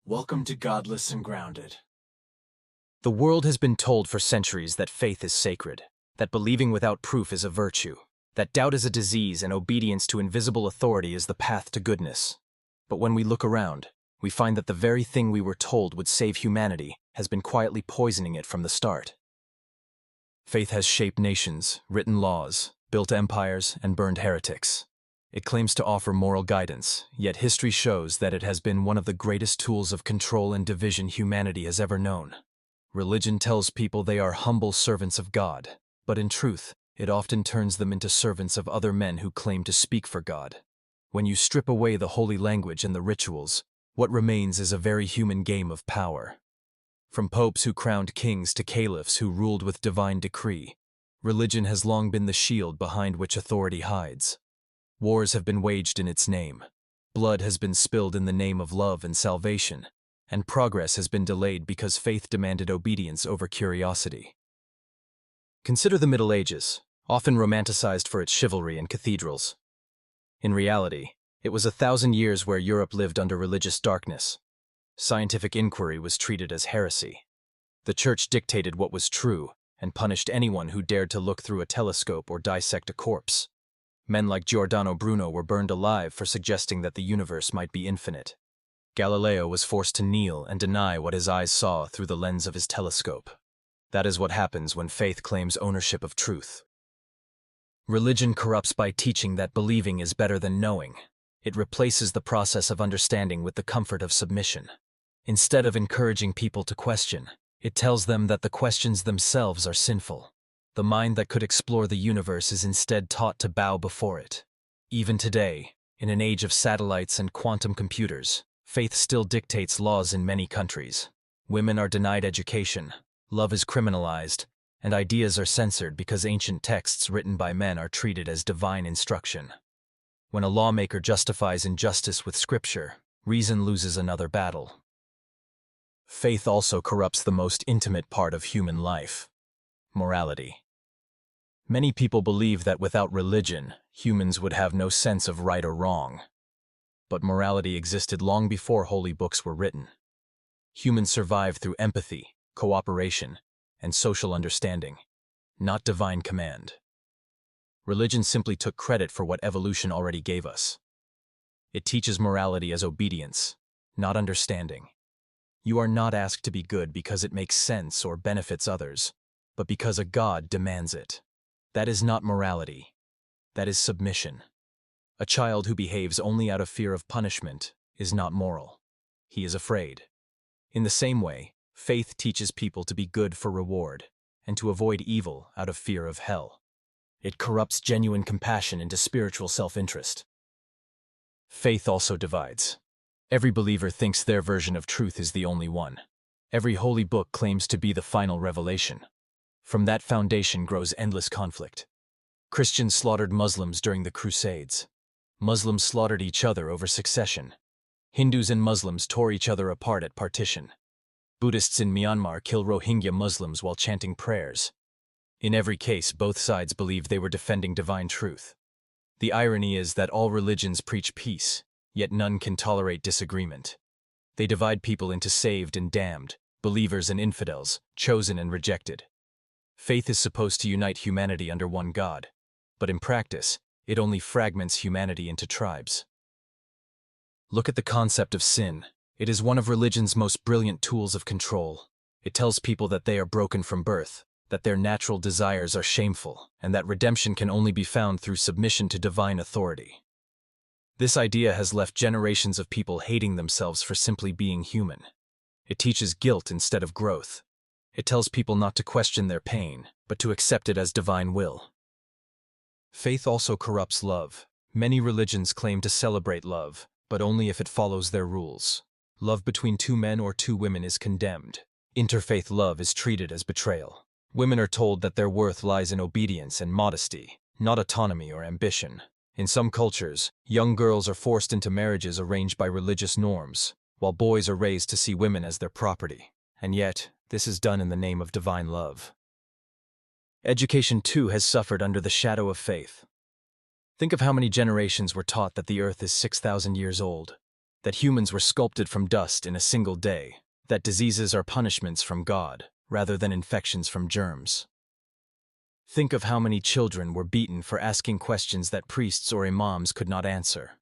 Welcome to Godless and Grounded. The world has been told for centuries that faith is sacred, that believing without proof is a virtue, that doubt is a disease and obedience to invisible authority is the path to goodness. But when we look around, we find that the very thing we were told would save humanity has been quietly poisoning it from the start. Faith has shaped nations, written laws, built empires, and burned heretics. It claims to offer moral guidance, yet history shows that it has been one of the greatest tools of control and division humanity has ever known. Religion tells people they are humble servants of God, but in truth, it often turns them into servants of other men who claim to speak for God. When you strip away the holy language and the rituals, what remains is a very human game of power. From popes who crowned kings to caliphs who ruled with divine decree, religion has long been the shield behind which authority hides. Wars have been waged in its name. Blood has been spilled in the name of love and salvation, and progress has been delayed because faith demanded obedience over curiosity. Consider the Middle Ages, often romanticized for its chivalry and cathedrals. In reality, it was 1,000 years where Europe lived under religious darkness. Scientific inquiry was treated as heresy. The Church dictated what was true and punished anyone who dared to look through a telescope or dissect a corpse. Men like Giordano Bruno were burned alive for suggesting that the universe might be infinite. Galileo was forced to kneel and deny what his eyes saw through the lens of his telescope. That is what happens when faith claims ownership of truth. Religion corrupts by teaching that believing is better than knowing. It replaces the process of understanding with the comfort of submission. Instead of encouraging people to question, it tells them that the questions themselves are sinful. The mind that could explore the universe is instead taught to bow before it. Even today, in an age of satellites and quantum computers, faith still dictates laws in many countries. Women are denied education, love is criminalized, and ideas are censored because ancient texts written by men are treated as divine instruction. When a lawmaker justifies injustice with scripture, reason loses another battle. Faith also corrupts the most intimate part of human life: morality. Many people believe that without religion, humans would have no sense of right or wrong. But morality existed long before holy books were written. Humans survived through empathy, cooperation, and social understanding, not divine command. Religion simply took credit for what evolution already gave us. It teaches morality as obedience, not understanding. You are not asked to be good because it makes sense or benefits others, but because a God demands it. That is not morality. That is submission. A child who behaves only out of fear of punishment is not moral. He is afraid. In the same way, faith teaches people to be good for reward and to avoid evil out of fear of hell. It corrupts genuine compassion into spiritual self-interest. Faith also divides. Every believer thinks their version of truth is the only one. Every holy book claims to be the final revelation. From that foundation grows endless conflict. Christians slaughtered Muslims during the Crusades. Muslims slaughtered each other over succession. Hindus and Muslims tore each other apart at partition. Buddhists in Myanmar kill Rohingya Muslims while chanting prayers. In every case, both sides believed they were defending divine truth. The irony is that all religions preach peace, yet none can tolerate disagreement. They divide people into saved and damned, believers and infidels, chosen and rejected. Faith is supposed to unite humanity under one God, but in practice, it only fragments humanity into tribes. Look at the concept of sin. It is one of religion's most brilliant tools of control. It tells people that they are broken from birth, that their natural desires are shameful, and that redemption can only be found through submission to divine authority. This idea has left generations of people hating themselves for simply being human. It teaches guilt instead of growth. It tells people not to question their pain, but to accept it as divine will. Faith also corrupts love. Many religions claim to celebrate love, but only if it follows their rules. Love between two men or two women is condemned. Interfaith love is treated as betrayal. Women are told that their worth lies in obedience and modesty, not autonomy or ambition. In some cultures, young girls are forced into marriages arranged by religious norms, while boys are raised to see women as their property. And yet, this is done in the name of divine love. Education, too, has suffered under the shadow of faith. Think of how many generations were taught that the earth is 6,000 years old, that humans were sculpted from dust in a single day, that diseases are punishments from God rather than infections from germs. Think of how many children were beaten for asking questions that priests or imams could not answer.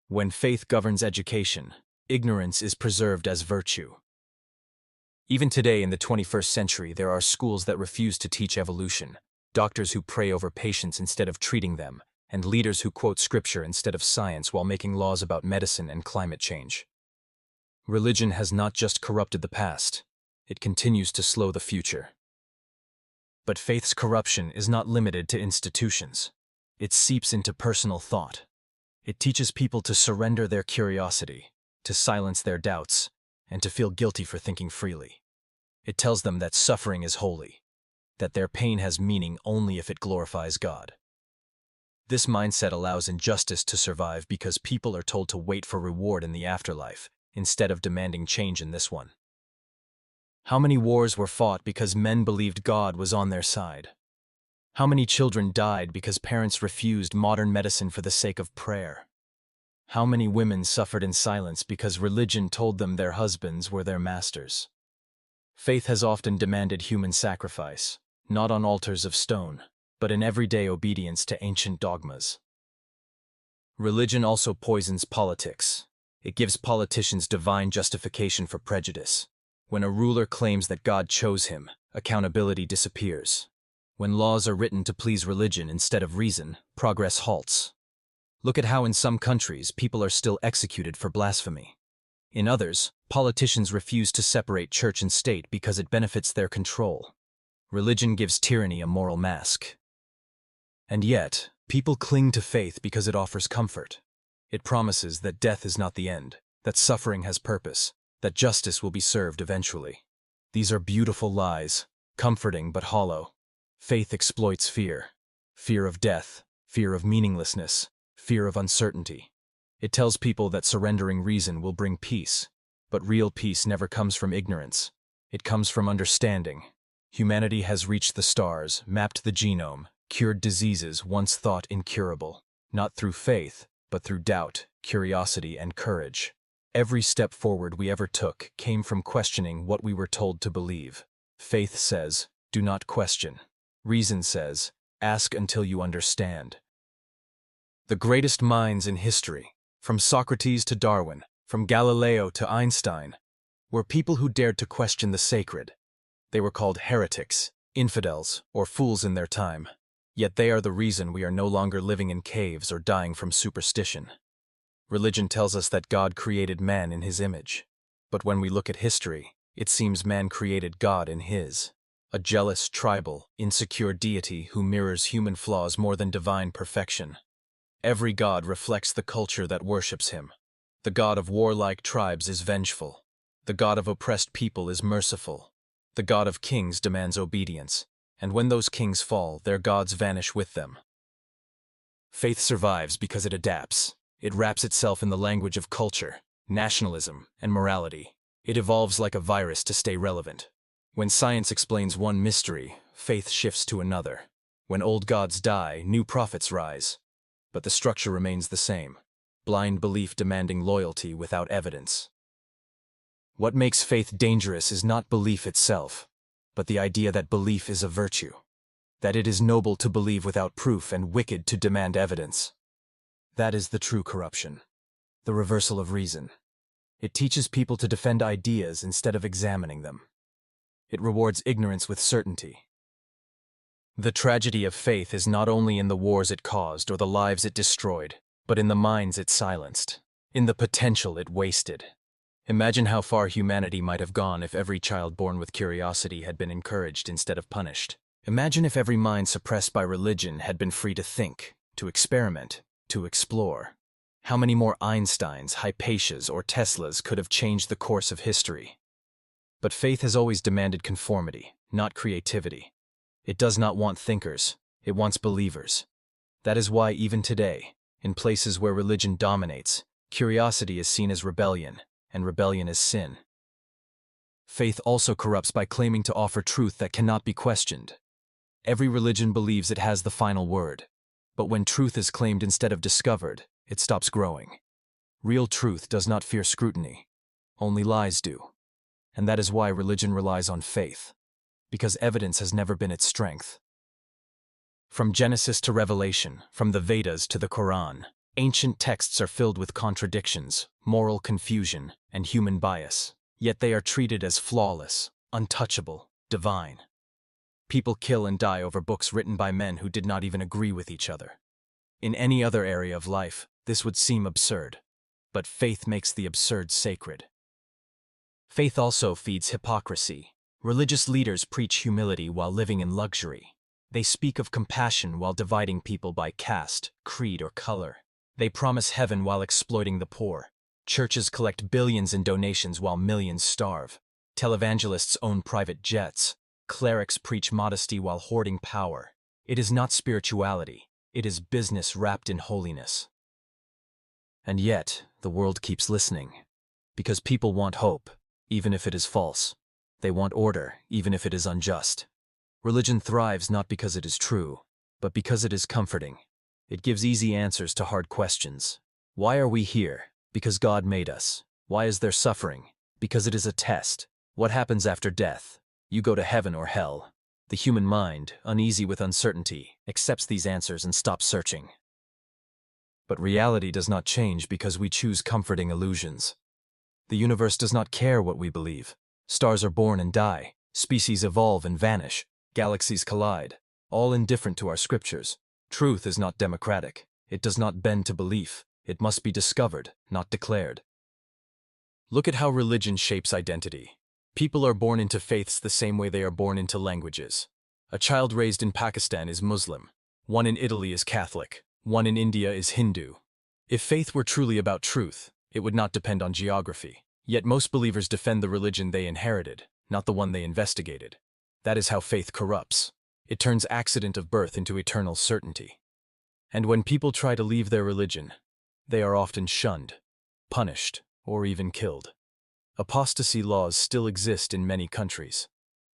When faith governs education, ignorance is preserved as virtue. Even today in the 21st century, there are schools that refuse to teach evolution, doctors who pray over patients instead of treating them, and leaders who quote scripture instead of science while making laws about medicine and climate change. Religion has not just corrupted the past, it continues to slow the future. But faith's corruption is not limited to institutions. It seeps into personal thought. It teaches people to surrender their curiosity, to silence their doubts, and to feel guilty for thinking freely. It tells them that suffering is holy, that their pain has meaning only if it glorifies God. This mindset allows injustice to survive because people are told to wait for reward in the afterlife, instead of demanding change in this one. How many wars were fought because men believed God was on their side? How many children died because parents refused modern medicine for the sake of prayer? How many women suffered in silence because religion told them their husbands were their masters? Faith has often demanded human sacrifice, not on altars of stone, but in everyday obedience to ancient dogmas. Religion also poisons politics. It gives politicians divine justification for prejudice. When a ruler claims that God chose him, accountability disappears. When laws are written to please religion instead of reason, progress halts. Look at how in some countries people are still executed for blasphemy. In others, politicians refuse to separate church and state because it benefits their control. Religion gives tyranny a moral mask. And yet, people cling to faith because it offers comfort. It promises that death is not the end, that suffering has purpose, that justice will be served eventually. These are beautiful lies, comforting but hollow. Faith exploits fear. Fear of death, fear of meaninglessness, fear of uncertainty. It tells people that surrendering reason will bring peace, but real peace never comes from ignorance. It comes from understanding. Humanity has reached the stars, mapped the genome, cured diseases once thought incurable, not through faith, but through doubt, curiosity, and courage. Every step forward we ever took came from questioning what we were told to believe. Faith says, do not question. Reason says, ask until you understand. The greatest minds in history, from Socrates to Darwin, from Galileo to Einstein, were people who dared to question the sacred. They were called heretics, infidels, or fools in their time. Yet they are the reason we are no longer living in caves or dying from superstition. Religion tells us that God created man in his image. But when we look at history, it seems man created God in his. A jealous, tribal, insecure deity who mirrors human flaws more than divine perfection. Every god reflects the culture that worships him. The god of warlike tribes is vengeful. The god of oppressed people is merciful. The god of kings demands obedience. And when those kings fall, their gods vanish with them. Faith survives because it adapts. It wraps itself in the language of culture, nationalism, and morality. It evolves like a virus to stay relevant. When science explains one mystery, faith shifts to another. When old gods die, new prophets rise. But the structure remains the same. Blind belief demanding loyalty without evidence. What makes faith dangerous is not belief itself, but the idea that belief is a virtue. That it is noble to believe without proof and wicked to demand evidence. That is the true corruption. The reversal of reason. It teaches people to defend ideas instead of examining them. It rewards ignorance with certainty. The tragedy of faith is not only in the wars it caused or the lives it destroyed, but in the minds it silenced, in the potential it wasted. Imagine how far humanity might have gone if every child born with curiosity had been encouraged instead of punished. Imagine if every mind suppressed by religion had been free to think, to experiment, to explore. How many more Einsteins, Hypatias, or Teslas could have changed the course of history? But faith has always demanded conformity, not creativity. It does not want thinkers, it wants believers. That is why even today, in places where religion dominates, curiosity is seen as rebellion, and rebellion is sin. Faith also corrupts by claiming to offer truth that cannot be questioned. Every religion believes it has the final word, but when truth is claimed instead of discovered, it stops growing. Real truth does not fear scrutiny. Only lies do. And that is why religion relies on faith, because evidence has never been its strength. From Genesis to Revelation, from the Vedas to the Quran, ancient texts are filled with contradictions, moral confusion, and human bias, yet they are treated as flawless, untouchable, divine. People kill and die over books written by men who did not even agree with each other. In any other area of life, this would seem absurd, but faith makes the absurd sacred. Faith also feeds hypocrisy. Religious leaders preach humility while living in luxury. They speak of compassion while dividing people by caste, creed, or color. They promise heaven while exploiting the poor. Churches collect billions in donations while millions starve. Televangelists own private jets. Clerics preach modesty while hoarding power. It is not spirituality. It is business wrapped in holiness. And yet, the world keeps listening. Because people want hope, even if it is false. They want order, even if it is unjust. Religion thrives not because it is true, but because it is comforting. It gives easy answers to hard questions. Why are we here? Because God made us. Why is there suffering? Because it is a test. What happens after death? You go to heaven or hell. The human mind, uneasy with uncertainty, accepts these answers and stops searching. But reality does not change because we choose comforting illusions. The universe does not care what we believe. Stars are born and die. Species evolve and vanish. Galaxies collide. All indifferent to our scriptures. Truth is not democratic. It does not bend to belief. It must be discovered, not declared. Look at how religion shapes identity. People are born into faiths the same way they are born into languages. A child raised in Pakistan is Muslim. One in Italy is Catholic. One in India is Hindu. If faith were truly about truth, it would not depend on geography. Yet most believers defend the religion they inherited, not the one they investigated. That is how faith corrupts. It turns accident of birth into eternal certainty. And when people try to leave their religion, they are often shunned, punished, or even killed. Apostasy laws still exist in many countries.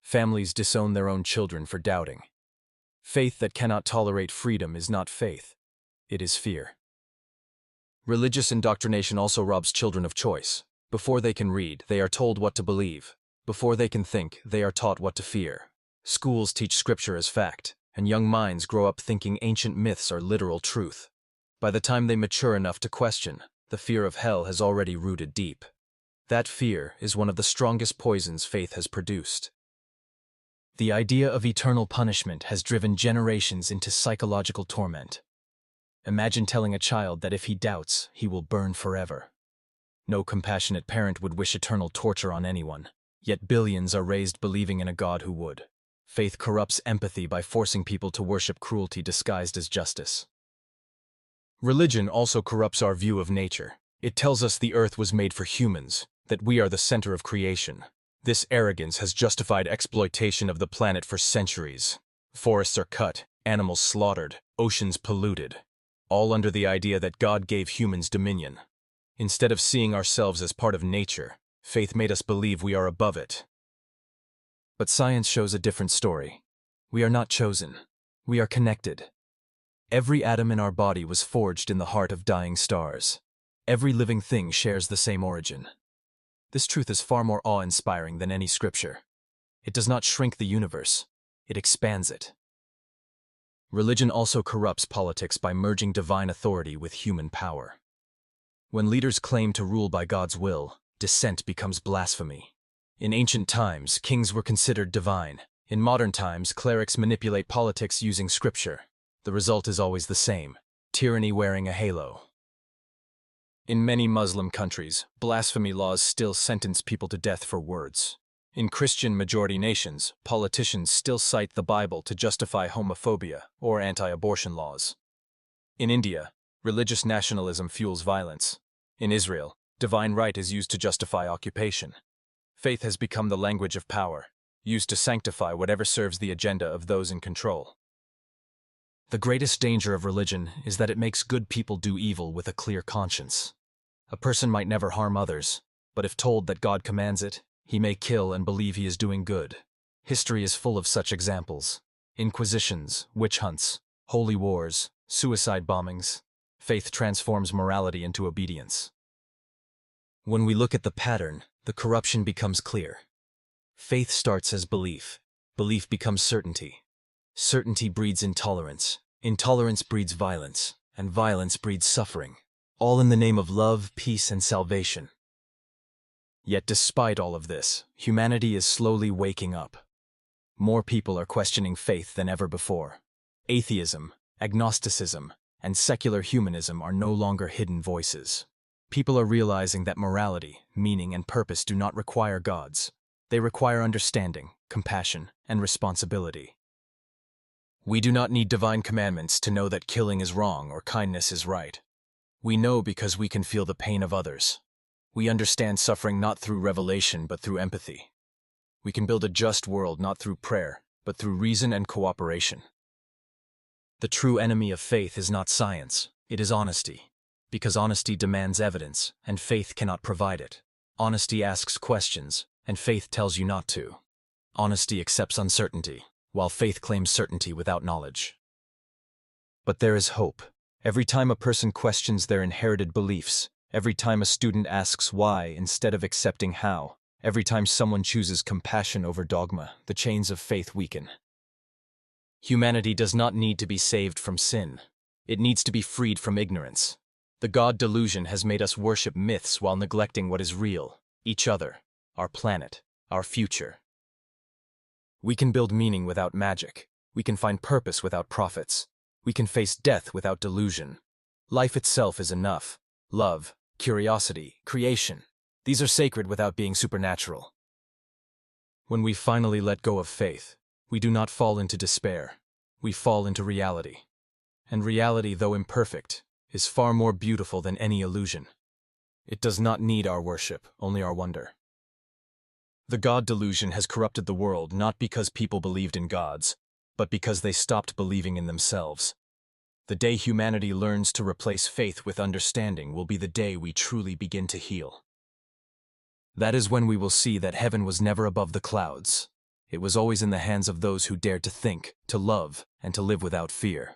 Families disown their own children for doubting. Faith that cannot tolerate freedom is not faith. It is fear. Religious indoctrination also robs children of choice. Before they can read, they are told what to believe. Before they can think, they are taught what to fear. Schools teach scripture as fact, and young minds grow up thinking ancient myths are literal truth. By the time they mature enough to question, the fear of hell has already rooted deep. That fear is one of the strongest poisons faith has produced. The idea of eternal punishment has driven generations into psychological torment. Imagine telling a child that if he doubts, he will burn forever. No compassionate parent would wish eternal torture on anyone, yet billions are raised believing in a God who would. Faith corrupts empathy by forcing people to worship cruelty disguised as justice. Religion also corrupts our view of nature. It tells us the earth was made for humans, that we are the center of creation. This arrogance has justified exploitation of the planet for centuries. Forests are cut, animals slaughtered, oceans polluted, all under the idea that God gave humans dominion. Instead of seeing ourselves as part of nature, faith made us believe we are above it. But science shows a different story. We are not chosen. We are connected. Every atom in our body was forged in the heart of dying stars. Every living thing shares the same origin. This truth is far more awe-inspiring than any scripture. It does not shrink the universe. It expands it. Religion also corrupts politics by merging divine authority with human power. When leaders claim to rule by God's will, dissent becomes blasphemy. In ancient times, kings were considered divine. In modern times, clerics manipulate politics using scripture. The result is always the same: tyranny wearing a halo. In many Muslim countries, blasphemy laws still sentence people to death for words. In Christian-majority nations, politicians still cite the Bible to justify homophobia or anti-abortion laws. In India, religious nationalism fuels violence. In Israel, divine right is used to justify occupation. Faith has become the language of power, used to sanctify whatever serves the agenda of those in control. The greatest danger of religion is that it makes good people do evil with a clear conscience. A person might never harm others, but if told that God commands it, he may kill and believe he is doing good. History is full of such examples: inquisitions, witch hunts, holy wars, suicide bombings. Faith transforms morality into obedience. When we look at the pattern, the corruption becomes clear. Faith starts as belief. Belief becomes certainty. Certainty breeds intolerance. Intolerance breeds violence. And violence breeds suffering. All in the name of love, peace, and salvation. Yet despite all of this, humanity is slowly waking up. More people are questioning faith than ever before. Atheism, agnosticism, and secular humanism are no longer hidden voices. People are realizing that morality, meaning, and purpose do not require gods. They require understanding, compassion, and responsibility. We do not need divine commandments to know that killing is wrong or kindness is right. We know because we can feel the pain of others. We understand suffering not through revelation but through empathy. We can build a just world not through prayer, but through reason and cooperation. The true enemy of faith is not science, it is honesty. Because honesty demands evidence, and faith cannot provide it. Honesty asks questions, and faith tells you not to. Honesty accepts uncertainty, while faith claims certainty without knowledge. But there is hope. Every time a person questions their inherited beliefs, every time a student asks why instead of accepting how, every time someone chooses compassion over dogma, the chains of faith weaken. Humanity does not need to be saved from sin. It needs to be freed from ignorance. The God Delusion has made us worship myths while neglecting what is real, each other, our planet, our future. We can build meaning without magic. We can find purpose without prophets. We can face death without delusion. Life itself is enough. Love, curiosity, creation. These are sacred without being supernatural. When we finally let go of faith, we do not fall into despair. We fall into reality. And reality, though imperfect, is far more beautiful than any illusion. It does not need our worship, only our wonder. The God Delusion has corrupted the world not because people believed in gods, but because they stopped believing in themselves. The day humanity learns to replace faith with understanding will be the day we truly begin to heal. That is when we will see that heaven was never above the clouds. It was always in the hands of those who dared to think, to love, and to live without fear.